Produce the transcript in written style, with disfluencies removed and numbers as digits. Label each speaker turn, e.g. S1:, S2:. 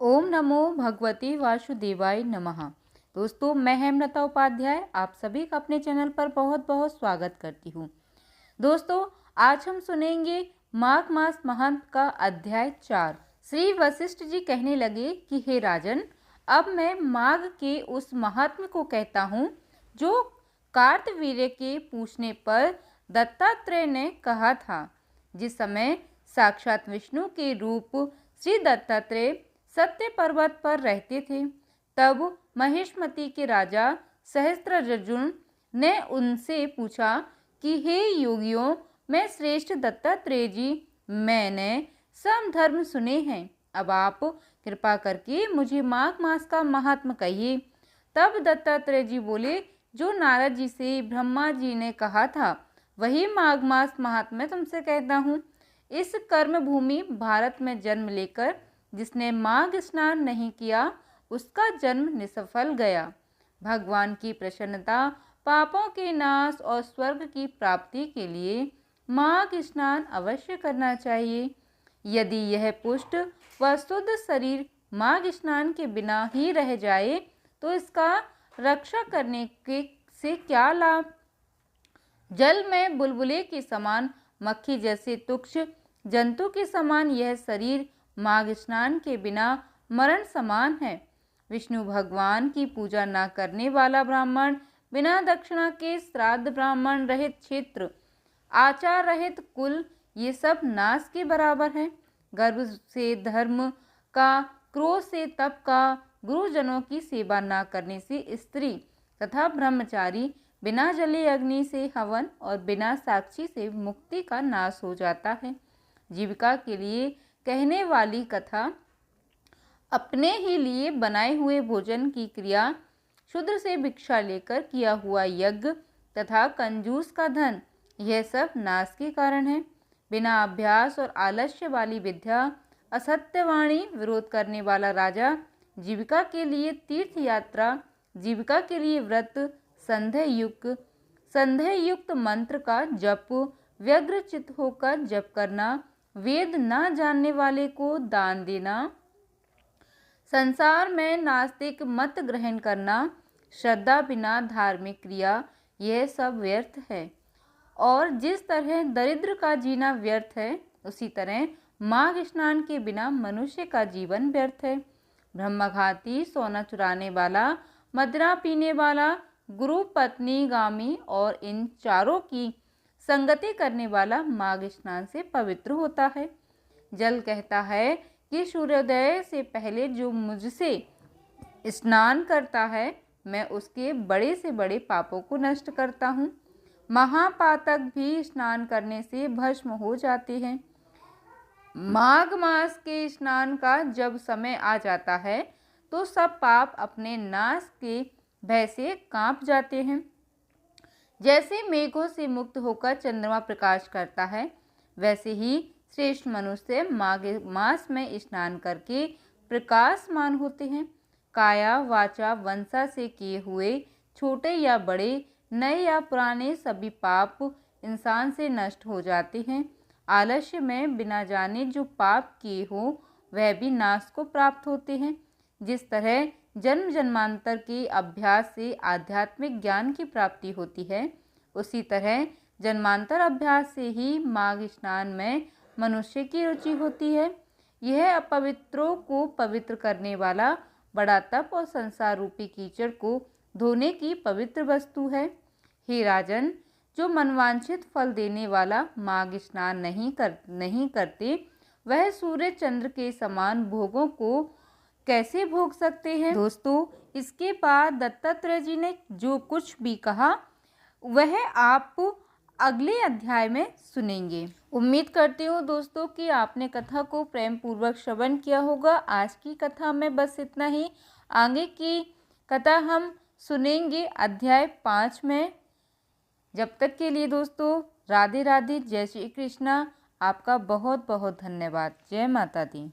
S1: ओम नमो भगवते वासुदेवाय नमः। दोस्तों, मैं हेमलता उपाध्याय आप सभी का अपने चैनल पर बहुत बहुत स्वागत करती हूँ। दोस्तों, आज हम सुनेंगे माघ मास महंत का अध्याय 4। श्री वशिष्ठ जी कहने लगे कि हे राजन, अब मैं माघ के उस महात्म को कहता हूँ जो कार्तवीर्य के पूछने पर दत्तात्रेय ने कहा था। जिस समय साक्षात विष्णु के रूप श्री दत्तात्रेय सत्य पर्वत पर रहते थे, तब महेशमती के राजा सहस्त्रजन ने उनसे पूछा कि हे योगियों, मैं श्रेष्ठ दत्तात्रेय जी, मैंने समधर्म सुने हैं, अब आप कृपा करके मुझे माघ मास का महात्म कहिए। तब दत्तात्रेय जी बोले, जो नारद जी से ब्रह्मा जी ने कहा था वही माघ मास महात्म मैं तुमसे कहता हूँ। इस कर्म भूमि भारत में जन्म लेकर जिसने माघ स्नान नहीं किया, उसका जन्म निष्फल गया। भगवान की प्रसन्नता, पापों के नाश और स्वर्ग की प्राप्ति के लिए माघ स्नान अवश्य करना चाहिए। यदि यह पुष्ट व शुद्ध शरीर माघ स्नान के बिना ही रह जाए तो इसका रक्षा करने के से क्या लाभ। जल में बुलबुले के समान, मक्खी जैसे तुक्ष जंतु के समान यह शरीर माघ स्नान के बिना मरण समान है। विष्णु भगवान की पूजा न करने वाला ब्राह्मण, बिना दक्षिणा के श्राद्ध, ब्राह्मण रहित क्षेत्र, आचार रहित कुल, ये सब नाश के बराबर है। गर्भ से धर्म का, क्रोध से तप का, गुरुजनों की सेवा न करने से स्त्री तथा ब्रह्मचारी, बिना जले अग्नि से हवन और बिना साक्षी से मुक्ति का नाश हो जाता है। जीविका के लिए कहने वाली कथा, अपने ही लिए बनाए हुए भोजन की क्रिया, शूद्र से भिक्षा लेकर किया हुआ यज्ञ तथा कंजूस का धन, यह सब नाश के कारण है। बिना अभ्यास और आलस्य वाली विद्या, असत्यवाणी, विरोध करने वाला राजा, जीविका के लिए तीर्थ यात्रा, जीविका के लिए व्रत, संदेह युक्त मंत्र का जप, व्यग्र चित्त होकर जप करना, वेद न जानने वाले को दान देना, संसार में नास्तिक मत ग्रहण करना, श्रद्धा बिना धार्मिक क्रिया, यह सब व्यर्थ है। और जिस तरह दरिद्र का जीना व्यर्थ है, उसी तरह माघ स्नान के बिना मनुष्य का जीवन व्यर्थ है। ब्रह्मघाती, सोना चुराने वाला, मदिरा पीने वाला, गुरु पत्नी गामी और इन चारों की संगति करने वाला माघ स्नान से पवित्र होता है। जल कहता है कि सूर्योदय से पहले जो मुझसे स्नान करता है, मैं उसके बड़े से बड़े पापों को नष्ट करता हूँ। महापातक भी स्नान करने से भस्म हो जाते हैं। माघ मास के स्नान का जब समय आ जाता है तो सब पाप अपने नाश के भय से कांप जाते हैं। जैसे मेघों से मुक्त होकर चंद्रमा प्रकाश करता है, वैसे ही श्रेष्ठ मनुष्य माघ मास में स्नान करके प्रकाशमान होते हैं। काया वाचा वंशा से किए हुए छोटे या बड़े, नए या पुराने सभी पाप इंसान से नष्ट हो जाते हैं। आलस्य में बिना जाने जो पाप किए हो, वह भी नाश को प्राप्त होते हैं। जिस तरह जन्म जन्मांतर के अभ्यास से आध्यात्मिक ज्ञान की प्राप्ति होती है, उसी तरह जन्मांतर अभ्यास से ही माघ स्नान में मनुष्य की रुचि होती है। यह अपवित्रों को पवित्र करने वाला बड़ा तप और संसार रूपी कीचड़ को धोने की पवित्र वस्तु है। हे राजन, जो मनवांछित फल देने वाला माघ स्नान नहीं करते, वह सूर्य चंद्र के समान भोगों को कैसे भोग सकते हैं। दोस्तों, इसके बाद दत्तात्रेय जी ने जो कुछ भी कहा वह आप अगले अध्याय में सुनेंगे। उम्मीद करती हूँ दोस्तों कि आपने कथा को प्रेम पूर्वक श्रवण किया होगा। आज की कथा में बस इतना ही। आगे की कथा हम सुनेंगे अध्याय 5 में। जब तक के लिए दोस्तों, राधे राधे, जय श्री कृष्णा। आपका बहुत बहुत धन्यवाद। जय माता दी।